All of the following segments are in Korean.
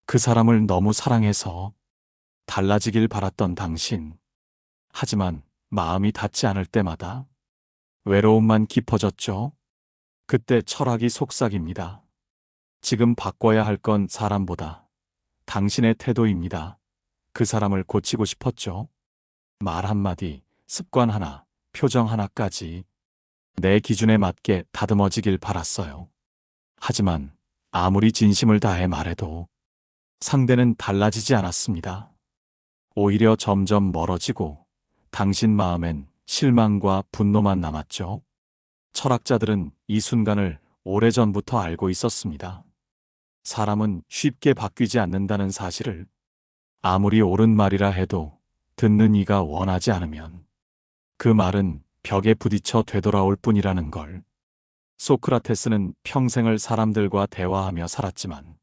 그 사람을 너무 사랑해서 달라지길 바랐던 당신. 하지만 마음이 닿지 않을 때마다 외로움만 깊어졌죠. 그때 철학이 속삭입니다. 지금 바꿔야 할 건 사람보다 당신의 태도입니다. 그 사람을 고치고 싶었죠. 말 한마디, 습관 하나, 표정 하나까지 내 기준에 맞게 다듬어지길 바랐어요. 하지만 아무리 진심을 다해 말해도 상대는 달라지지 않았습니다. 오히려 점점 멀어지고 당신 마음엔 실망과 분노만 남았죠. 철학자들은 이 순간을 오래전부터 알고 있었습니다. 사람은 쉽게 바뀌지 않는다는 사실을. 아무리 옳은 말이라 해도 듣는 이가 원하지 않으면 그 말은 벽에 부딪혀 되돌아올 뿐이라는 걸. 소크라테스는 평생을 사람들과 대화하며 살았지만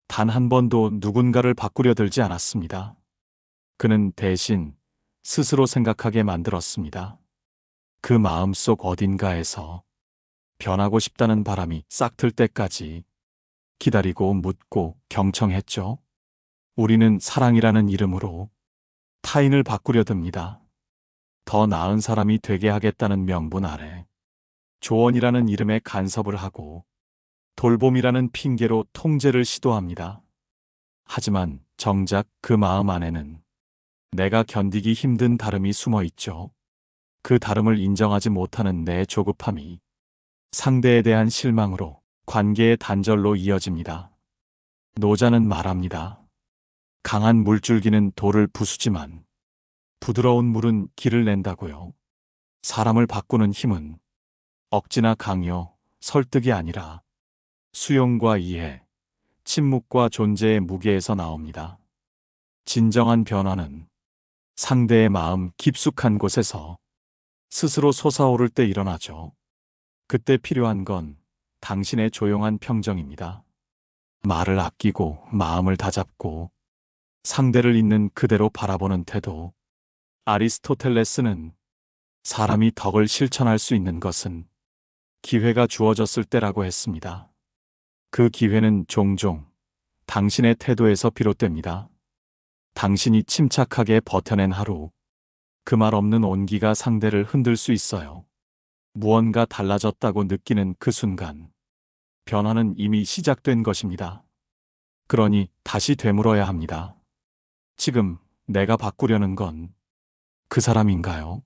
단 한 번도 누군가를 바꾸려 들지 않았습니다. 그는 대신 스스로 생각하게 만들었습니다. 그 마음속 어딘가에서 변하고 싶다는 바람이 싹틀 때까지 기다리고 묻고 경청했죠. 우리는 사랑이라는 이름으로 타인을 바꾸려 듭니다. 더 나은 사람이 되게 하겠다는 명분 아래 조언이라는 이름의 간섭을 하고 돌봄이라는 핑계로 통제를 시도합니다. 하지만 정작 그 마음 안에는 내가 견디기 힘든 다름이 숨어 있죠. 그 다름을 인정하지 못하는 내 조급함이 상대에 대한 실망으로 관계의 단절로 이어집니다. 노자는 말합니다. 강한 물줄기는 돌을 부수지만 부드러운 물은 길을 낸다고요. 사람을 바꾸는 힘은 억지나 강요, 설득이 아니라 수용과 이해, 침묵과 존재의 무게에서 나옵니다. 진정한 변화는 상대의 마음 깊숙한 곳에서 스스로 솟아오를 때 일어나죠. 그때 필요한 건 당신의 조용한 평정입니다. 말을 아끼고 마음을 다잡고 상대를 있는 그대로 바라보는 태도. 아리스토텔레스는 사람이 덕을 실천할 수 있는 것은 기회가 주어졌을 때라고 했습니다. 그 기회는 종종 당신의 태도에서 비롯됩니다. 당신이 침착하게 버텨낸 하루, 그 말 없는 온기가 상대를 흔들 수 있어요. 무언가 달라졌다고 느끼는 그 순간, 변화는 이미 시작된 것입니다. 그러니 다시 되물어야 합니다. 지금 내가 바꾸려는 건 그 사람인가요?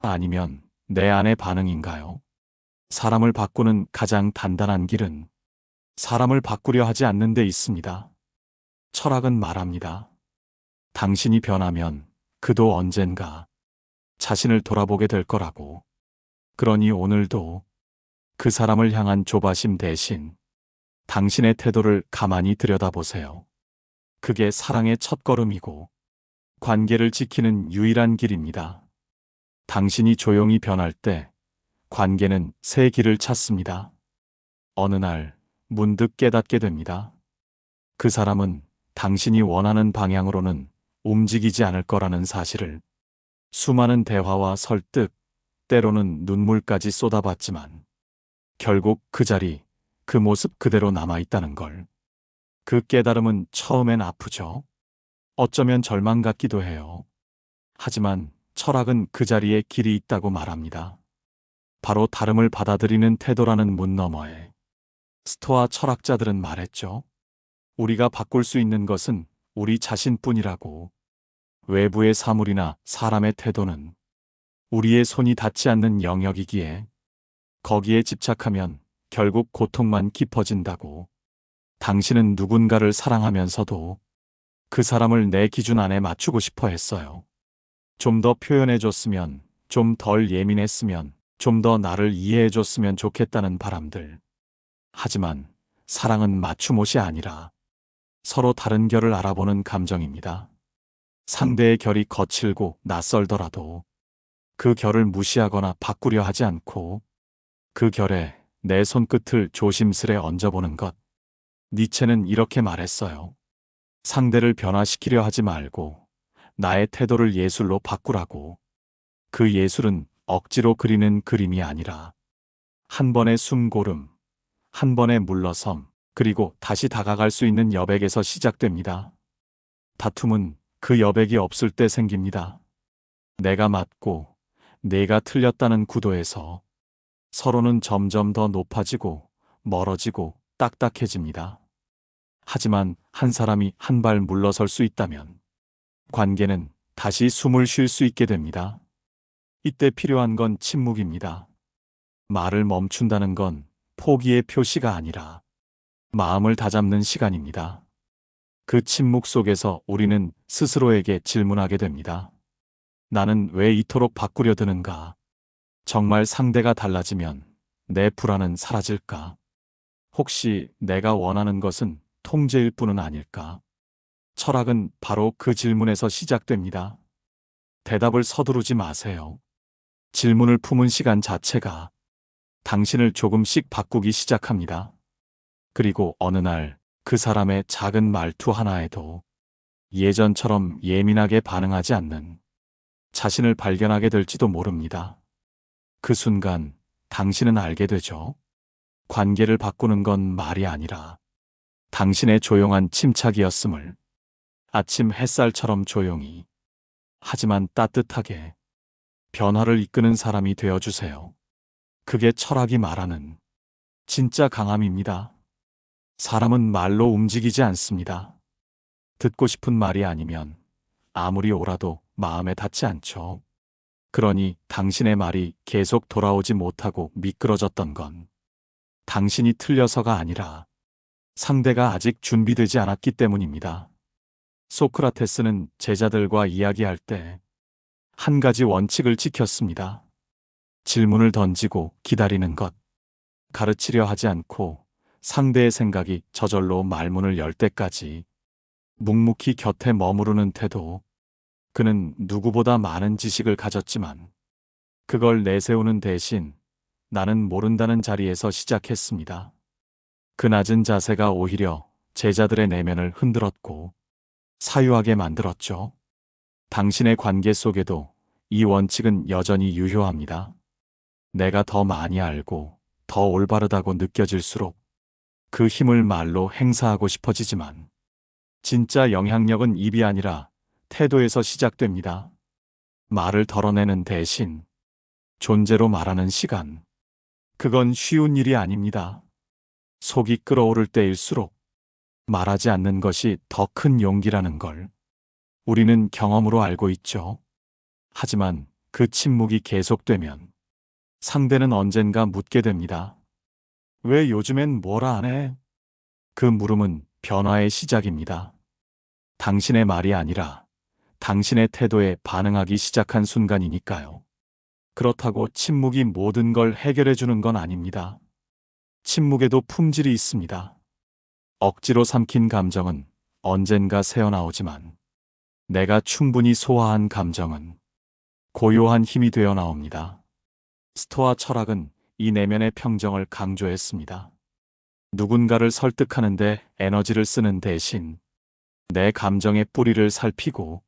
아니면 내 안의 반응인가요? 사람을 바꾸는 가장 단단한 길은 사람을 바꾸려 하지 않는 데 있습니다. 철학은 말합니다. 당신이 변하면 그도 언젠가 자신을 돌아보게 될 거라고. 그러니 오늘도 그 사람을 향한 조바심 대신 당신의 태도를 가만히 들여다보세요. 그게 사랑의 첫걸음이고 관계를 지키는 유일한 길입니다. 당신이 조용히 변할 때 관계는 새 길을 찾습니다. 어느 날 문득 깨닫게 됩니다. 그 사람은 당신이 원하는 방향으로는 움직이지 않을 거라는 사실을. 수많은 대화와 설득, 때로는 눈물까지 쏟아봤지만 결국 그 자리, 그 모습 그대로 남아있다는 걸. 그 깨달음은 처음엔 아프죠. 어쩌면 절망 같기도 해요. 하지만 철학은 그 자리에 길이 있다고 말합니다. 바로 다름을 받아들이는 태도라는 문 너머에. 스토아 철학자들은 말했죠. 우리가 바꿀 수 있는 것은 우리 자신뿐이라고. 외부의 사물이나 사람의 태도는 우리의 손이 닿지 않는 영역이기에 거기에 집착하면 결국 고통만 깊어진다고. 당신은 누군가를 사랑하면서도 그 사람을 내 기준 안에 맞추고 싶어 했어요. 좀 더 표현해줬으면, 좀 덜 예민했으면, 좀 더 나를 이해해줬으면 좋겠다는 바람들. 하지만 사랑은 맞춤옷이 아니라 서로 다른 결을 알아보는 감정입니다. 상대의 결이 거칠고 낯설더라도 그 결을 무시하거나 바꾸려 하지 않고 그 결에 내 손끝을 조심스레 얹어보는 것. 니체는 이렇게 말했어요. 상대를 변화시키려 하지 말고 나의 태도를 예술로 바꾸라고. 그 예술은 억지로 그리는 그림이 아니라 한 번의 숨고름, 한 번의 물러섬, 그리고 다시 다가갈 수 있는 여백에서 시작됩니다. 다툼은 그 여백이 없을 때 생깁니다. 내가 맞고 내가 틀렸다는 구도에서 서로는 점점 더 높아지고 멀어지고 딱딱해집니다. 하지만 한 사람이 한 발 물러설 수 있다면 관계는 다시 숨을 쉴 수 있게 됩니다. 이때 필요한 건 침묵입니다. 말을 멈춘다는 건 포기의 표시가 아니라 마음을 다잡는 시간입니다. 그 침묵 속에서 우리는 스스로에게 질문하게 됩니다. 나는 왜 이토록 바꾸려 드는가? 정말 상대가 달라지면 내 불안은 사라질까? 혹시 내가 원하는 것은 통제일 뿐은 아닐까? 철학은 바로 그 질문에서 시작됩니다. 대답을 서두르지 마세요. 질문을 품은 시간 자체가 당신을 조금씩 바꾸기 시작합니다. 그리고 어느 날 그 사람의 작은 말투 하나에도 예전처럼 예민하게 반응하지 않는 자신을 발견하게 될지도 모릅니다. 그 순간 당신은 알게 되죠. 관계를 바꾸는 건 말이 아니라 당신의 조용한 침착이었음을. 아침 햇살처럼 조용히, 하지만 따뜻하게 변화를 이끄는 사람이 되어주세요. 그게 철학이 말하는 진짜 강함입니다. 사람은 말로 움직이지 않습니다. 듣고 싶은 말이 아니면 아무리 옳아도 마음에 닿지 않죠. 그러니 당신의 말이 계속 돌아오지 못하고 미끄러졌던 건 당신이 틀려서가 아니라 상대가 아직 준비되지 않았기 때문입니다. 소크라테스는 제자들과 이야기할 때 한 가지 원칙을 지켰습니다. 질문을 던지고 기다리는 것. 가르치려 하지 않고 상대의 생각이 저절로 말문을 열 때까지 묵묵히 곁에 머무르는 태도. 그는 누구보다 많은 지식을 가졌지만 그걸 내세우는 대신 나는 모른다는 자리에서 시작했습니다. 그 낮은 자세가 오히려 제자들의 내면을 흔들었고 사유하게 만들었죠. 당신의 관계 속에도 이 원칙은 여전히 유효합니다. 내가 더 많이 알고 더 올바르다고 느껴질수록 그 힘을 말로 행사하고 싶어지지만 진짜 영향력은 입이 아니라 태도에서 시작됩니다. 말을 덜어내는 대신 존재로 말하는 시간. 그건 쉬운 일이 아닙니다. 속이 끓어오를 때일수록 말하지 않는 것이 더 큰 용기라는 걸 우리는 경험으로 알고 있죠. 하지만 그 침묵이 계속되면 상대는 언젠가 묻게 됩니다. 왜 요즘엔 뭐라 안 해? 그 물음은 변화의 시작입니다. 당신의 말이 아니라 당신의 태도에 반응하기 시작한 순간이니까요. 그렇다고 침묵이 모든 걸 해결해 주는 건 아닙니다. 침묵에도 품질이 있습니다. 억지로 삼킨 감정은 언젠가 새어나오지만 내가 충분히 소화한 감정은 고요한 힘이 되어 나옵니다. 스토아 철학은 이 내면의 평정을 강조했습니다. 누군가를 설득하는데 에너지를 쓰는 대신 내 감정의 뿌리를 살피고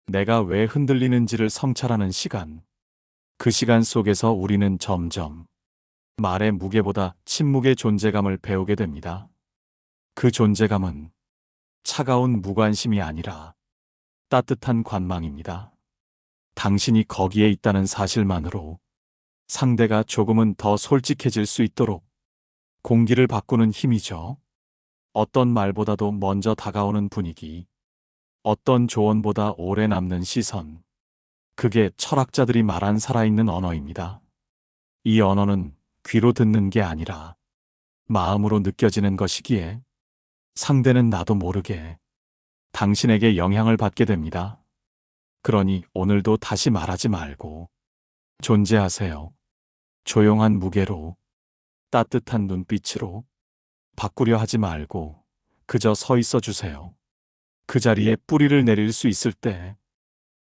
내가 왜 흔들리는지를 성찰하는 시간. 그 시간 속에서 우리는 점점 말의 무게보다 침묵의 존재감을 배우게 됩니다. 그 존재감은 차가운 무관심이 아니라 따뜻한 관망입니다. 당신이 거기에 있다는 사실만으로 상대가 조금은 더 솔직해질 수 있도록 공기를 바꾸는 힘이죠. 어떤 말보다도 먼저 다가오는 분위기, 어떤 조언보다 오래 남는 시선. 그게 철학자들이 말한 살아있는 언어입니다. 이 언어는 귀로 듣는 게 아니라 마음으로 느껴지는 것이기에 상대는 나도 모르게 당신에게 영향을 받게 됩니다. 그러니 오늘도 다시 말하지 말고 존재하세요. 조용한 무게로, 따뜻한 눈빛으로. 바꾸려 하지 말고 그저 서 있어 주세요. 그 자리에 뿌리를 내릴 수 있을 때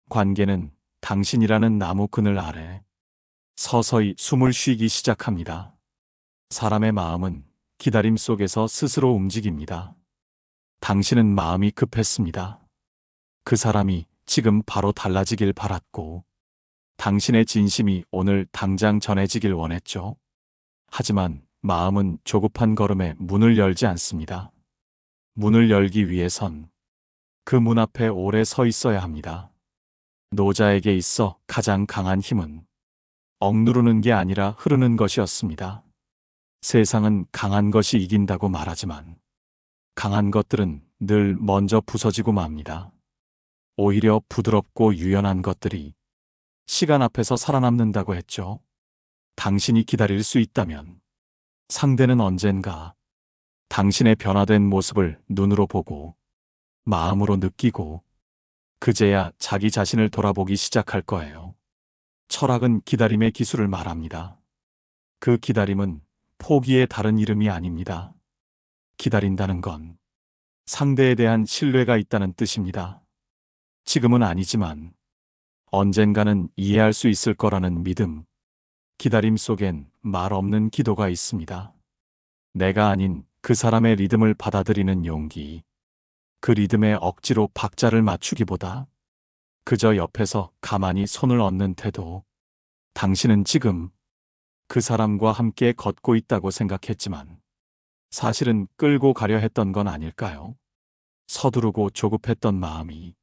관계는 당신이라는 나무 그늘 아래 서서히 숨을 쉬기 시작합니다. 사람의 마음은 기다림 속에서 스스로 움직입니다. 당신은 마음이 급했습니다. 그 사람이 지금 바로 달라지길 바랐고 당신의 진심이 오늘 당장 전해지길 원했죠. 하지만 마음은 조급한 걸음에 문을 열지 않습니다. 문을 열기 위해선 그 문 앞에 오래 서 있어야 합니다. 노자에게 있어 가장 강한 힘은 억누르는 게 아니라 흐르는 것이었습니다. 세상은 강한 것이 이긴다고 말하지만 강한 것들은 늘 먼저 부서지고 맙니다. 오히려 부드럽고 유연한 것들이 시간 앞에서 살아남는다고 했죠. 당신이 기다릴 수 있다면 상대는 언젠가 당신의 변화된 모습을 눈으로 보고 마음으로 느끼고 그제야 자기 자신을 돌아보기 시작할 거예요. 철학은 기다림의 기술을 말합니다. 그 기다림은 포기의 다른 이름이 아닙니다. 기다린다는 건 상대에 대한 신뢰가 있다는 뜻입니다. 지금은 아니지만 언젠가는 이해할 수 있을 거라는 믿음. 기다림 속엔 말 없는 기도가 있습니다. 내가 아닌 그 사람의 리듬을 받아들이는 용기. 그 리듬에 억지로 박자를 맞추기보다 그저 옆에서 가만히 손을 얹는 태도. 당신은 지금 그 사람과 함께 걷고 있다고 생각했지만 사실은 끌고 가려 했던 건 아닐까요? 서두르고 조급했던 마음이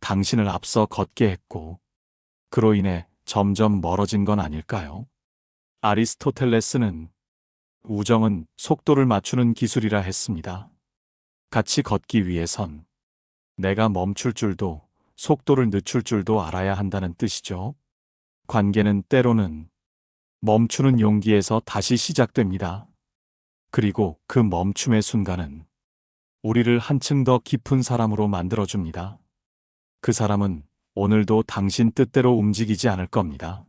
당신을 앞서 걷게 했고 그로 인해 점점 멀어진 건 아닐까요? 아리스토텔레스는 우정은 속도를 맞추는 기술이라 했습니다. 같이 걷기 위해선 내가 멈출 줄도 속도를 늦출 줄도 알아야 한다는 뜻이죠. 관계는 때로는 멈추는 용기에서 다시 시작됩니다. 그리고 그 멈춤의 순간은 우리를 한층 더 깊은 사람으로 만들어줍니다. 그 사람은 오늘도 당신 뜻대로 움직이지 않을 겁니다.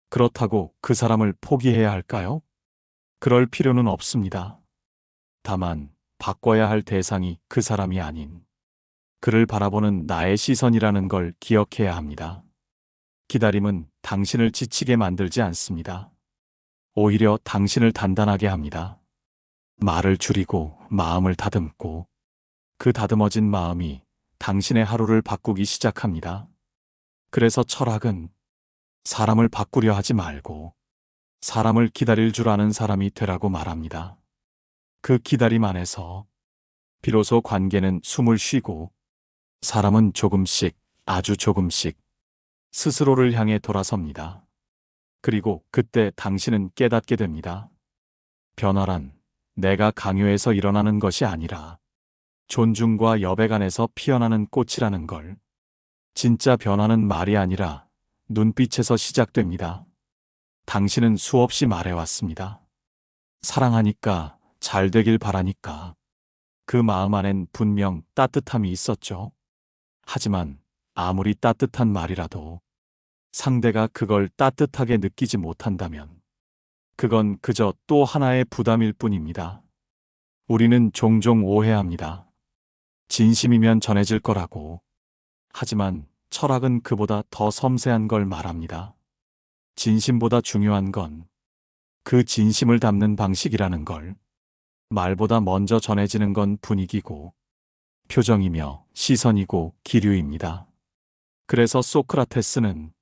그렇다고 그 사람을 포기해야 할까요? 그럴 필요는 없습니다. 다만 바꿔야 할 대상이 그 사람이 아닌 그를 바라보는 나의 시선이라는 걸 기억해야 합니다. 기다림은 당신을 지치게 만들지 않습니다. 오히려 당신을 단단하게 합니다. 말을 줄이고 마음을 다듬고 그 다듬어진 마음이 당신의 하루를 바꾸기 시작합니다. 그래서 철학은 사람을 바꾸려 하지 말고 사람을 기다릴 줄 아는 사람이 되라고 말합니다. 그 기다림 안에서 비로소 관계는 숨을 쉬고 사람은 조금씩, 아주 조금씩 스스로를 향해 돌아섭니다. 그리고 그때 당신은 깨닫게 됩니다. 변화란 내가 강요해서 일어나는 것이 아니라 존중과 여백 안에서 피어나는 꽃이라는 걸. 진짜 변화는 말이 아니라 눈빛에서 시작됩니다. 당신은 수없이 말해왔습니다. 사랑하니까, 잘 되길 바라니까. 그 마음 안엔 분명 따뜻함이 있었죠. 하지만 아무리 따뜻한 말이라도 상대가 그걸 따뜻하게 느끼지 못한다면 그건 그저 또 하나의 부담일 뿐입니다. 우리는 종종 오해합니다. 진심이면 전해질 거라고. 하지만 철학은 그보다 더 섬세한 걸 말합니다. 진심보다 중요한 건 그 진심을 담는 방식이라는 걸. 말보다 먼저 전해지는 건 분위기고 표정이며 시선이고 기류입니다. 그래서 소크라테스는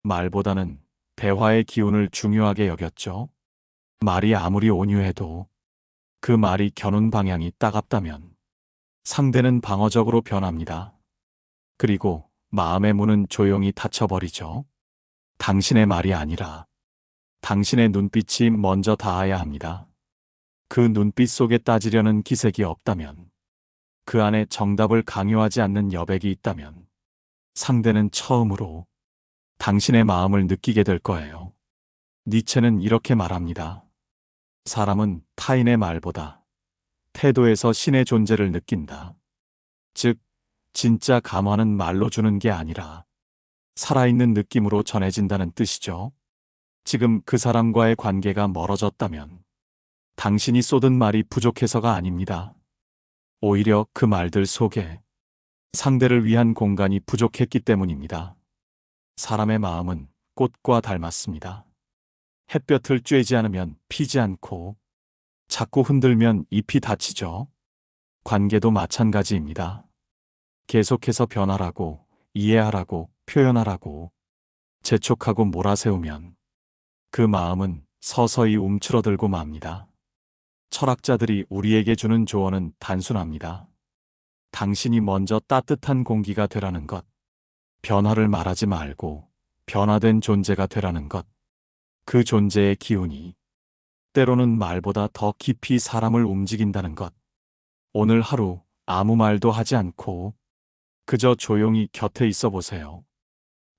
말보다는 대화의 기운을 중요하게 여겼죠. 말이 아무리 온유해도 그 말이 겨눈 방향이 따갑다면 상대는 방어적으로 변합니다. 그리고 마음의 문은 조용히 닫혀버리죠. 당신의 말이 아니라 당신의 눈빛이 먼저 닿아야 합니다. 그 눈빛 속에 따지려는 기색이 없다면, 그 안에 정답을 강요하지 않는 여백이 있다면 상대는 처음으로 당신의 마음을 느끼게 될 거예요. 니체는 이렇게 말합니다. 사람은 타인의 말보다 태도에서 신의 존재를 느낀다. 즉, 진짜 감화는 말로 주는 게 아니라 살아있는 느낌으로 전해진다는 뜻이죠. 지금 그 사람과의 관계가 멀어졌다면 당신이 쏟은 말이 부족해서가 아닙니다. 오히려 그 말들 속에 상대를 위한 공간이 부족했기 때문입니다. 사람의 마음은 꽃과 닮았습니다. 햇볕을 쬐지 않으면 피지 않고 자꾸 흔들면 잎이 다치죠. 관계도 마찬가지입니다. 계속해서 변하라고, 이해하라고, 표현하라고 재촉하고 몰아세우면 그 마음은 서서히 움츠러들고 맙니다. 철학자들이 우리에게 주는 조언은 단순합니다. 당신이 먼저 따뜻한 공기가 되라는 것, 변화를 말하지 말고 변화된 존재가 되라는 것, 그 존재의 기운이 때로는 말보다 더 깊이 사람을 움직인다는 것. 오늘 하루 아무 말도 하지 않고 그저 조용히 곁에 있어 보세요.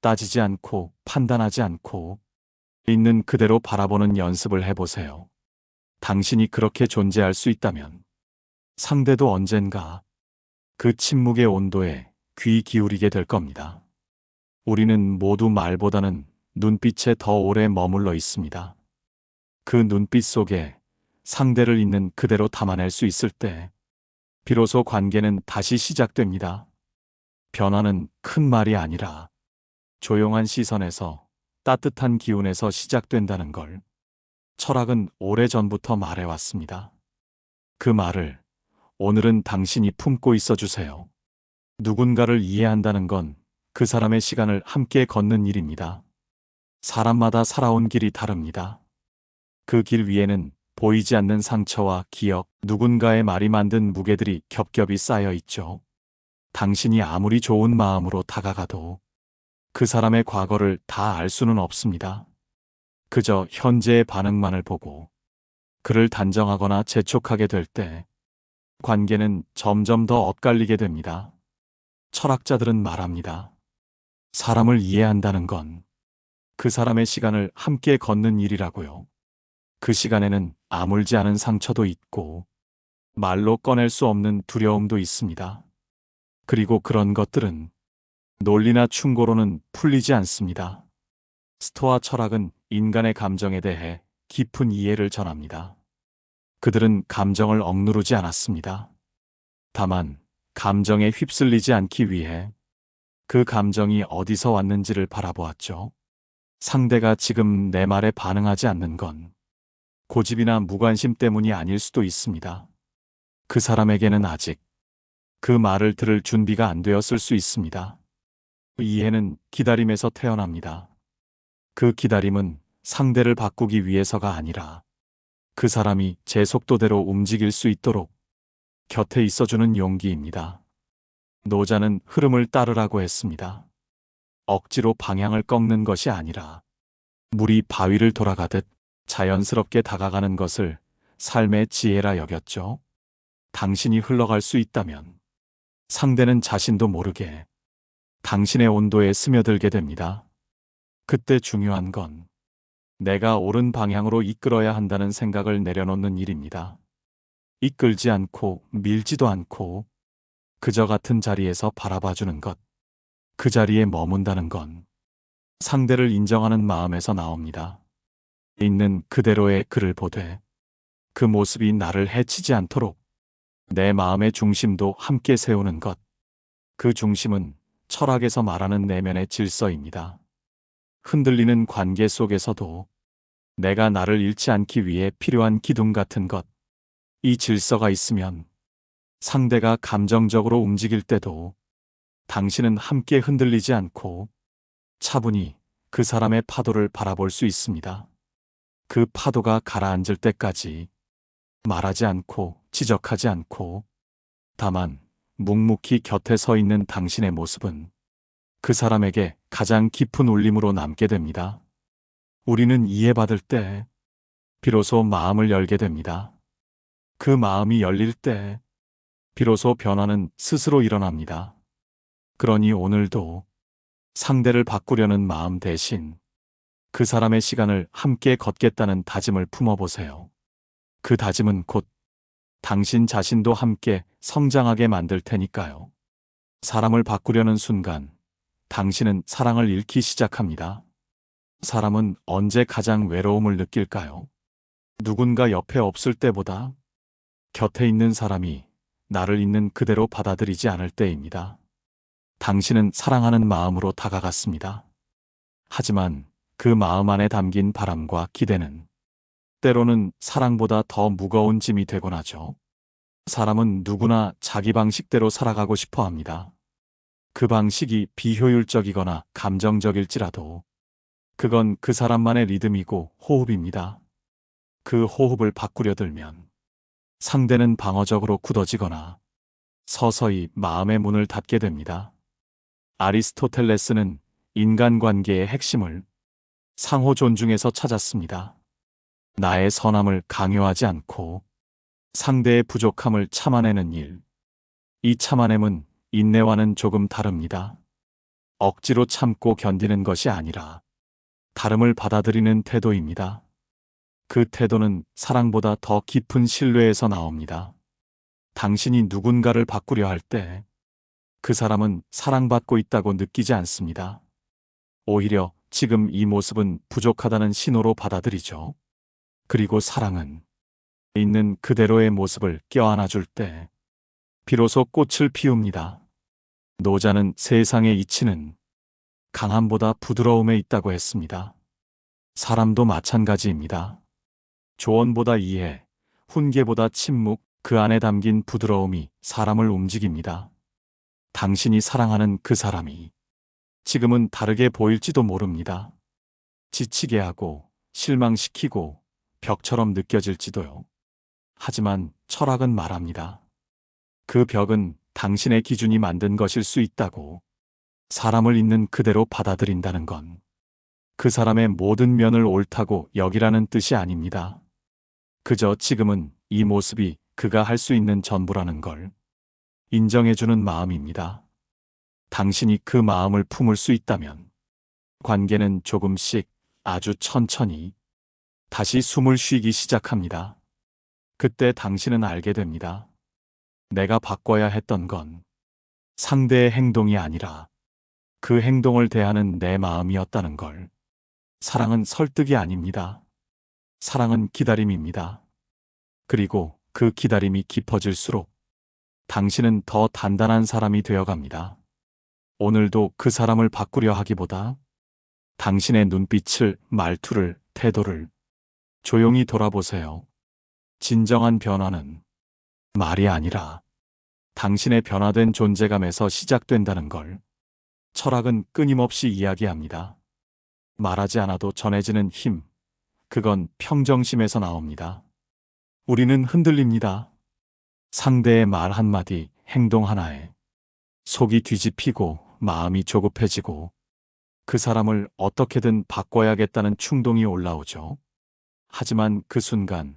따지지 않고 판단하지 않고 있는 그대로 바라보는 연습을 해보세요. 당신이 그렇게 존재할 수 있다면 상대도 언젠가 그 침묵의 온도에 귀 기울이게 될 겁니다. 우리는 모두 말보다는 눈빛에 더 오래 머물러 있습니다. 그 눈빛 속에 상대를 있는 그대로 담아낼 수 있을 때 비로소 관계는 다시 시작됩니다. 변화는 큰 말이 아니라 조용한 시선에서 따뜻한 기운에서 시작된다는 걸 철학은 오래전부터 말해왔습니다. 그 말을 오늘은 당신이 품고 있어 주세요. 누군가를 이해한다는 건 그 사람의 시간을 함께 걷는 일입니다. 사람마다 살아온 길이 다릅니다. 그 길 위에는 보이지 않는 상처와 기억, 누군가의 말이 만든 무게들이 겹겹이 쌓여 있죠. 당신이 아무리 좋은 마음으로 다가가도 그 사람의 과거를 다 알 수는 없습니다. 그저 현재의 반응만을 보고 그를 단정하거나 재촉하게 될 때 관계는 점점 더 엇갈리게 됩니다. 철학자들은 말합니다. 사람을 이해한다는 건 그 사람의 시간을 함께 걷는 일이라고요. 그 시간에는 아물지 않은 상처도 있고 말로 꺼낼 수 없는 두려움도 있습니다. 그리고 그런 것들은 논리나 충고로는 풀리지 않습니다. 스토아 철학은 인간의 감정에 대해 깊은 이해를 전합니다. 그들은 감정을 억누르지 않았습니다. 다만 감정에 휩쓸리지 않기 위해 그 감정이 어디서 왔는지를 바라보았죠. 상대가 지금 내 말에 반응하지 않는 건 고집이나 무관심 때문이 아닐 수도 있습니다. 그 사람에게는 아직 그 말을 들을 준비가 안 되었을 수 있습니다. 이해는 기다림에서 태어납니다. 그 기다림은 상대를 바꾸기 위해서가 아니라 그 사람이 제 속도대로 움직일 수 있도록 곁에 있어주는 용기입니다. 노자는 흐름을 따르라고 했습니다. 억지로 방향을 꺾는 것이 아니라 물이 바위를 돌아가듯 자연스럽게 다가가는 것을 삶의 지혜라 여겼죠. 당신이 흘러갈 수 있다면 상대는 자신도 모르게 당신의 온도에 스며들게 됩니다. 그때 중요한 건 내가 옳은 방향으로 이끌어야 한다는 생각을 내려놓는 일입니다. 이끌지 않고 밀지도 않고 그저 같은 자리에서 바라봐주는 것. 그 자리에 머문다는 건 상대를 인정하는 마음에서 나옵니다. 있는 그대로의 그를 보되 그 모습이 나를 해치지 않도록 내 마음의 중심도 함께 세우는 것. 그 중심은 철학에서 말하는 내면의 질서입니다. 흔들리는 관계 속에서도 내가 나를 잃지 않기 위해 필요한 기둥 같은 것. 이 질서가 있으면 상대가 감정적으로 움직일 때도 당신은 함께 흔들리지 않고 차분히 그 사람의 파도를 바라볼 수 있습니다. 그 파도가 가라앉을 때까지 말하지 않고 지적하지 않고 다만 묵묵히 곁에 서 있는 당신의 모습은 그 사람에게 가장 깊은 울림으로 남게 됩니다. 우리는 이해받을 때 비로소 마음을 열게 됩니다. 그 마음이 열릴 때 비로소 변화는 스스로 일어납니다. 그러니 오늘도 상대를 바꾸려는 마음 대신 그 사람의 시간을 함께 걷겠다는 다짐을 품어보세요. 그 다짐은 곧 당신 자신도 함께 성장하게 만들 테니까요. 사람을 바꾸려는 순간 당신은 사랑을 잃기 시작합니다. 사람은 언제 가장 외로움을 느낄까요? 누군가 옆에 없을 때보다 곁에 있는 사람이 나를 있는 그대로 받아들이지 않을 때입니다. 당신은 사랑하는 마음으로 다가갔습니다. 하지만 그 마음 안에 담긴 바람과 기대는 때로는 사랑보다 더 무거운 짐이 되곤 하죠. 사람은 누구나 자기 방식대로 살아가고 싶어 합니다. 그 방식이 비효율적이거나 감정적일지라도 그건 그 사람만의 리듬이고 호흡입니다. 그 호흡을 바꾸려 들면 상대는 방어적으로 굳어지거나 서서히 마음의 문을 닫게 됩니다. 아리스토텔레스는 인간관계의 핵심을 상호 존중에서 찾았습니다. 나의 선함을 강요하지 않고 상대의 부족함을 참아내는 일. 이 참아냄은 인내와는 조금 다릅니다. 억지로 참고 견디는 것이 아니라 다름을 받아들이는 태도입니다. 그 태도는 사랑보다 더 깊은 신뢰에서 나옵니다. 당신이 누군가를 바꾸려 할 때 그 사람은 사랑받고 있다고 느끼지 않습니다. 오히려 지금 이 모습은 부족하다는 신호로 받아들이죠. 그리고 사랑은 있는 그대로의 모습을 껴안아줄 때 비로소 꽃을 피웁니다. 노자는 세상의 이치는 강함보다 부드러움에 있다고 했습니다. 사람도 마찬가지입니다. 조언보다 이해, 훈계보다 침묵, 그 안에 담긴 부드러움이 사람을 움직입니다. 당신이 사랑하는 그 사람이 지금은 다르게 보일지도 모릅니다. 지치게 하고 실망시키고 벽처럼 느껴질지도요. 하지만 철학은 말합니다. 그 벽은 당신의 기준이 만든 것일 수 있다고. 사람을 있는 그대로 받아들인다는 건 그 사람의 모든 면을 옳다고 여기라는 뜻이 아닙니다. 그저 지금은 이 모습이 그가 할 수 있는 전부라는 걸 인정해주는 마음입니다. 당신이 그 마음을 품을 수 있다면 관계는 조금씩 아주 천천히 다시 숨을 쉬기 시작합니다. 그때 당신은 알게 됩니다. 내가 바꿔야 했던 건 상대의 행동이 아니라 그 행동을 대하는 내 마음이었다는 걸. 사랑은 설득이 아닙니다. 사랑은 기다림입니다. 그리고 그 기다림이 깊어질수록 당신은 더 단단한 사람이 되어갑니다. 오늘도 그 사람을 바꾸려 하기보다 당신의 눈빛을, 말투를, 태도를 조용히 돌아보세요. 진정한 변화는 말이 아니라 당신의 변화된 존재감에서 시작된다는 걸 철학은 끊임없이 이야기합니다. 말하지 않아도 전해지는 힘, 그건 평정심에서 나옵니다. 우리는 흔들립니다. 상대의 말 한마디, 행동 하나에 속이 뒤집히고 마음이 조급해지고 그 사람을 어떻게든 바꿔야겠다는 충동이 올라오죠. 하지만 그 순간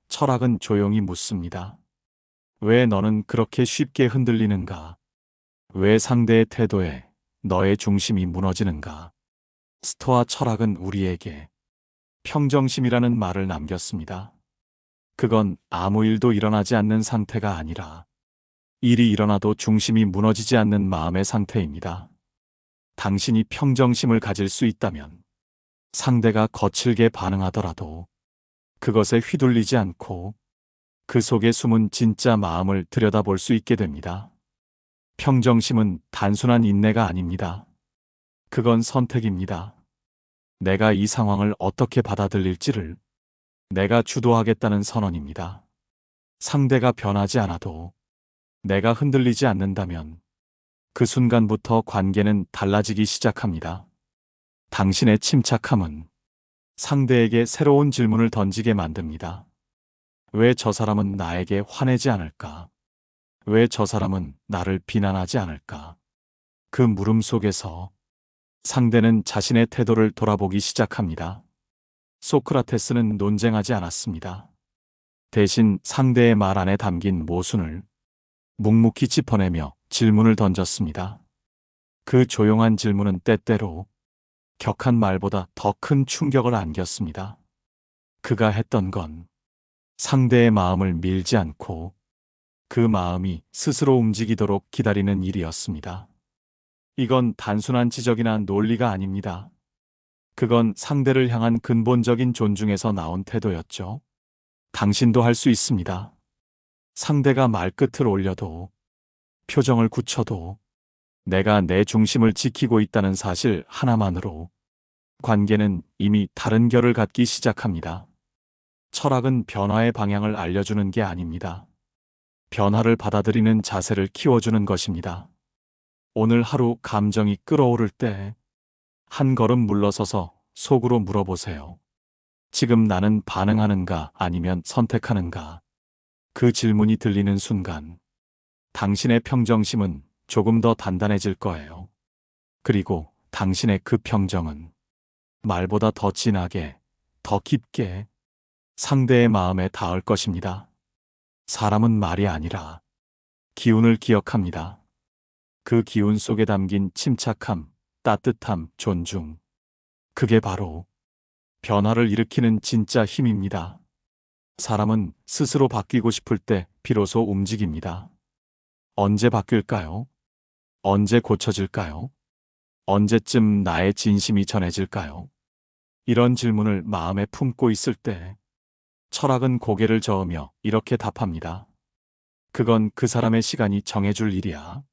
철학은 조용히 묻습니다. 왜 너는 그렇게 쉽게 흔들리는가? 왜 상대의 태도에 너의 중심이 무너지는가? 스토아 철학은 우리에게 평정심이라는 말을 남겼습니다. 그건 아무 일도 일어나지 않는 상태가 아니라 일이 일어나도 중심이 무너지지 않는 마음의 상태입니다. 당신이 평정심을 가질 수 있다면 상대가 거칠게 반응하더라도 그것에 휘둘리지 않고 그 속에 숨은 진짜 마음을 들여다볼 수 있게 됩니다. 평정심은 단순한 인내가 아닙니다. 그건 선택입니다. 내가 이 상황을 어떻게 받아들일지를 내가 주도하겠다는 선언입니다. 상대가 변하지 않아도 내가 흔들리지 않는다면 그 순간부터 관계는 달라지기 시작합니다. 당신의 침착함은 상대에게 새로운 질문을 던지게 만듭니다. 왜 저 사람은 나에게 화내지 않을까? 왜 저 사람은 나를 비난하지 않을까? 그 물음 속에서 상대는 자신의 태도를 돌아보기 시작합니다. 소크라테스는 논쟁하지 않았습니다. 대신 상대의 말 안에 담긴 모순을 묵묵히 짚어내며 질문을 던졌습니다. 그 조용한 질문은 때때로 격한 말보다 더 큰 충격을 안겼습니다. 그가 했던 건 상대의 마음을 밀지 않고 그 마음이 스스로 움직이도록 기다리는 일이었습니다. 이건 단순한 지적이나 논리가 아닙니다. 그건 상대를 향한 근본적인 존중에서 나온 태도였죠. 당신도 할 수 있습니다. 상대가 말끝을 올려도 표정을 굳혀도 내가 내 중심을 지키고 있다는 사실 하나만으로 관계는 이미 다른 결을 갖기 시작합니다. 철학은 변화의 방향을 알려주는 게 아닙니다. 변화를 받아들이는 자세를 키워주는 것입니다. 오늘 하루 감정이 끓어오를 때 한 걸음 물러서서 속으로 물어보세요. 지금 나는 반응하는가 아니면 선택하는가? 그 질문이 들리는 순간 당신의 평정심은 조금 더 단단해질 거예요. 그리고 당신의 그 평정은 말보다 더 진하게, 더 깊게 상대의 마음에 닿을 것입니다. 사람은 말이 아니라 기운을 기억합니다. 그 기운 속에 담긴 침착함, 따뜻함, 존중. 그게 바로 변화를 일으키는 진짜 힘입니다. 사람은 스스로 바뀌고 싶을 때 비로소 움직입니다. 언제 바뀔까요? 언제 고쳐질까요? 언제쯤 나의 진심이 전해질까요? 이런 질문을 마음에 품고 있을 때 철학은 고개를 저으며 이렇게 답합니다. 그건 그 사람의 시간이 정해줄 일이야.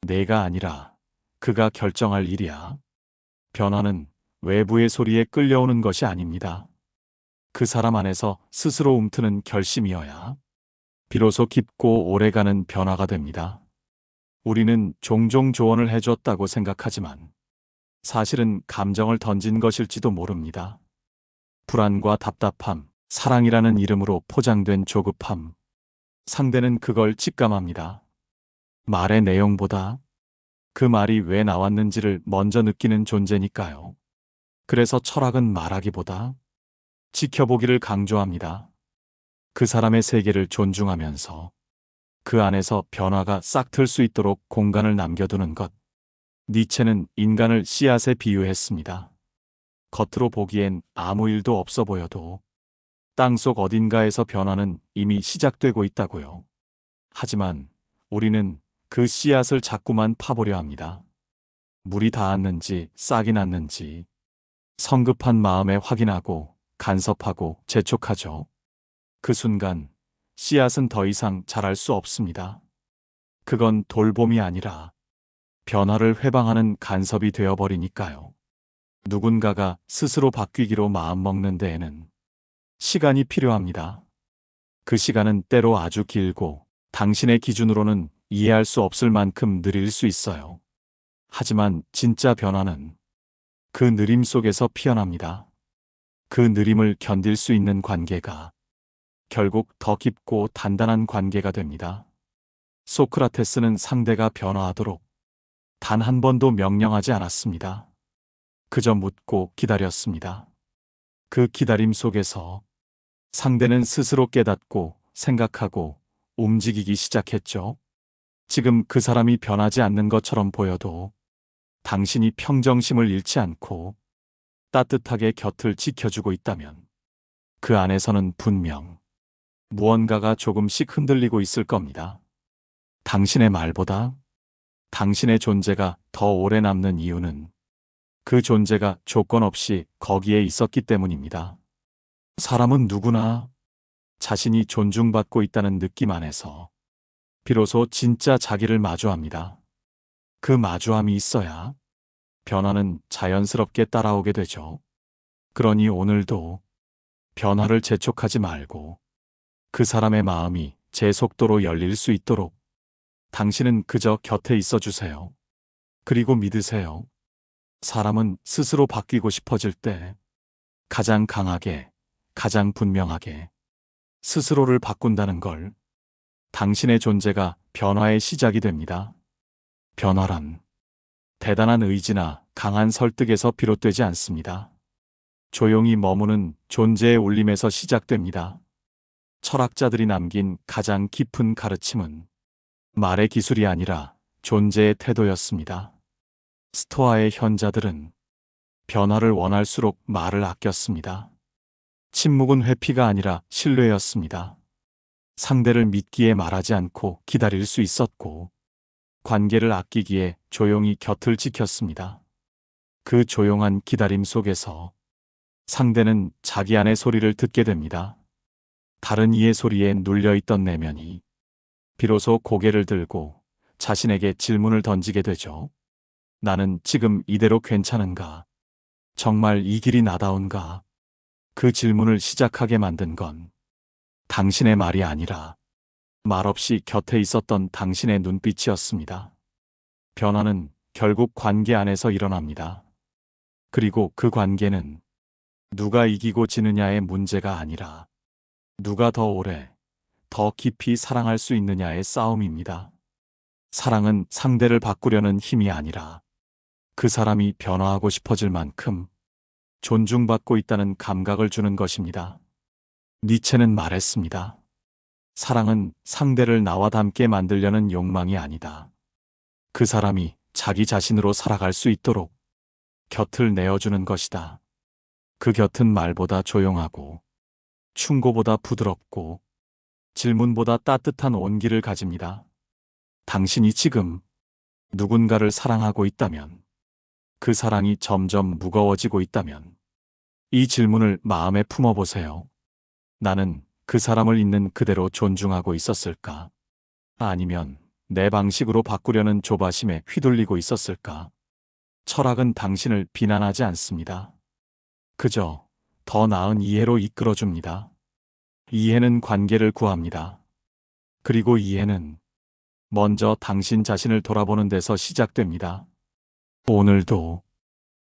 내가 아니라 그가 결정할 일이야. 변화는 외부의 소리에 끌려오는 것이 아닙니다. 그 사람 안에서 스스로 움트는 결심이어야 비로소 깊고 오래가는 변화가 됩니다. 우리는 종종 조언을 해줬다고 생각하지만 사실은 감정을 던진 것일지도 모릅니다. 불안과 답답함, 사랑이라는 이름으로 포장된 조급함. 상대는 그걸 직감합니다. 말의 내용보다 그 말이 왜 나왔는지를 먼저 느끼는 존재니까요. 그래서 철학은 말하기보다 지켜보기를 강조합니다. 그 사람의 세계를 존중하면서 그 안에서 변화가 싹틀 수 있도록 공간을 남겨두는 것. 니체는 인간을 씨앗에 비유했습니다. 겉으로 보기엔 아무 일도 없어 보여도 땅속 어딘가에서 변화는 이미 시작되고 있다고요. 하지만 우리는 그 씨앗을 자꾸만 파보려 합니다. 물이 닿았는지 싹이 났는지 성급한 마음에 확인하고 간섭하고 재촉하죠. 그 순간 씨앗은 더 이상 자랄 수 없습니다. 그건 돌봄이 아니라 변화를 회방하는 간섭이 되어버리니까요. 누군가가 스스로 바뀌기로 마음먹는 데에는 시간이 필요합니다. 그 시간은 때로 아주 길고 당신의 기준으로는 이해할 수 없을 만큼 느릴 수 있어요. 하지만 진짜 변화는 그 느림 속에서 피어납니다. 그 느림을 견딜 수 있는 관계가 결국 더 깊고 단단한 관계가 됩니다. 소크라테스는 상대가 변화하도록 단 한 번도 명령하지 않았습니다. 그저 묻고 기다렸습니다. 그 기다림 속에서 상대는 스스로 깨닫고 생각하고 움직이기 시작했죠. 지금 그 사람이 변하지 않는 것처럼 보여도 당신이 평정심을 잃지 않고 따뜻하게 곁을 지켜주고 있다면 그 안에서는 분명 무언가가 조금씩 흔들리고 있을 겁니다. 당신의 말보다 당신의 존재가 더 오래 남는 이유는 그 존재가 조건 없이 거기에 있었기 때문입니다. 사람은 누구나 자신이 존중받고 있다는 느낌 안에서 비로소 진짜 자기를 마주합니다. 그 마주함이 있어야 변화는 자연스럽게 따라오게 되죠. 그러니 오늘도 변화를 재촉하지 말고 그 사람의 마음이 제 속도로 열릴 수 있도록 당신은 그저 곁에 있어 주세요. 그리고 믿으세요. 사람은 스스로 바뀌고 싶어질 때 가장 강하게, 가장 분명하게 스스로를 바꾼다는 걸 당신의 존재가 변화의 시작이 됩니다. 변화란 대단한 의지나 강한 설득에서 비롯되지 않습니다. 조용히 머무는 존재의 울림에서 시작됩니다. 철학자들이 남긴 가장 깊은 가르침은 말의 기술이 아니라 존재의 태도였습니다. 스토아의 현자들은 변화를 원할수록 말을 아꼈습니다. 침묵은 회피가 아니라 신뢰였습니다. 상대를 믿기에 말하지 않고 기다릴 수 있었고, 관계를 아끼기에 조용히 곁을 지켰습니다. 그 조용한 기다림 속에서 상대는 자기 안의 소리를 듣게 됩니다. 다른 이의 소리에 눌려있던 내면이 비로소 고개를 들고 자신에게 질문을 던지게 되죠. 나는 지금 이대로 괜찮은가? 정말 이 길이 나다운가? 그 질문을 시작하게 만든 건 당신의 말이 아니라 말없이 곁에 있었던 당신의 눈빛이었습니다. 변화는 결국 관계 안에서 일어납니다. 그리고 그 관계는 누가 이기고 지느냐의 문제가 아니라 누가 더 오래, 더 깊이 사랑할 수 있느냐의 싸움입니다. 사랑은 상대를 바꾸려는 힘이 아니라 그 사람이 변화하고 싶어질 만큼 존중받고 있다는 감각을 주는 것입니다. 니체는 말했습니다. 사랑은 상대를 나와 닮게 만들려는 욕망이 아니다. 그 사람이 자기 자신으로 살아갈 수 있도록 곁을 내어주는 것이다. 그 곁은 말보다 조용하고 충고보다 부드럽고 질문보다 따뜻한 온기를 가집니다. 당신이 지금 누군가를 사랑하고 있다면, 그 사랑이 점점 무거워지고 있다면 이 질문을 마음에 품어보세요. 나는 그 사람을 있는 그대로 존중하고 있었을까? 아니면 내 방식으로 바꾸려는 조바심에 휘둘리고 있었을까? 철학은 당신을 비난하지 않습니다. 그저 더 나은 이해로 이끌어줍니다. 이해는 관계를 구합니다. 그리고 이해는 먼저 당신 자신을 돌아보는 데서 시작됩니다. 오늘도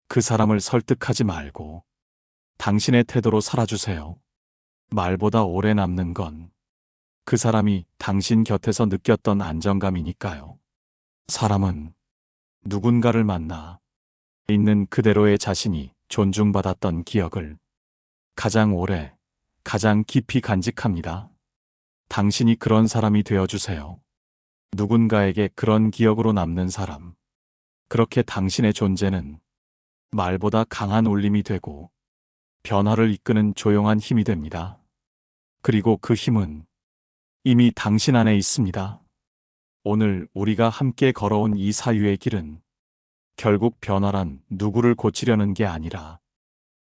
그 사람을 설득하지 말고 당신의 태도로 살아주세요. 말보다 오래 남는 건 그 사람이 당신 곁에서 느꼈던 안정감이니까요. 사람은 누군가를 만나 있는 그대로의 자신이 존중받았던 기억을 가장 오래, 가장 깊이 간직합니다. 당신이 그런 사람이 되어주세요. 누군가에게 그런 기억으로 남는 사람. 그렇게 당신의 존재는 말보다 강한 울림이 되고 변화를 이끄는 조용한 힘이 됩니다. 그리고 그 힘은 이미 당신 안에 있습니다. 오늘 우리가 함께 걸어온 이 사유의 길은 결국 변화란 누구를 고치려는 게 아니라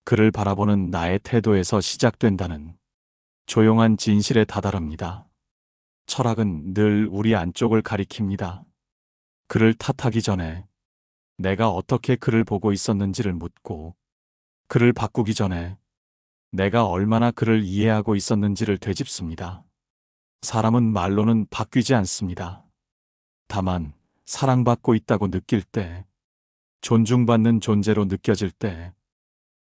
그를 바라보는 나의 태도에서 시작된다는 조용한 진실에 다다릅니다. 철학은 늘 우리 안쪽을 가리킵니다. 그를 탓하기 전에 내가 어떻게 그를 보고 있었는지를 묻고, 그를 바꾸기 전에 내가 얼마나 그를 이해하고 있었는지를 되짚습니다. 사람은 말로는 바뀌지 않습니다. 다만 사랑받고 있다고 느낄 때, 존중받는 존재로 느껴질 때,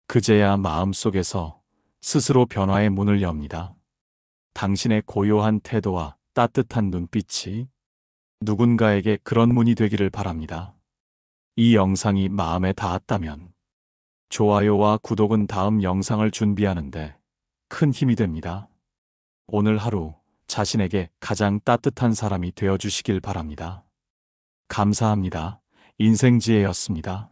그제야 마음속에서 스스로 변화의 문을 엽니다. 당신의 고요한 태도와 따뜻한 눈빛이 누군가에게 그런 문이 되기를 바랍니다. 이 영상이 마음에 닿았다면 좋아요와 구독은 다음 영상을 준비하는데 큰 힘이 됩니다. 오늘 하루 자신에게 가장 따뜻한 사람이 되어주시길 바랍니다. 감사합니다. 인생지혜였습니다.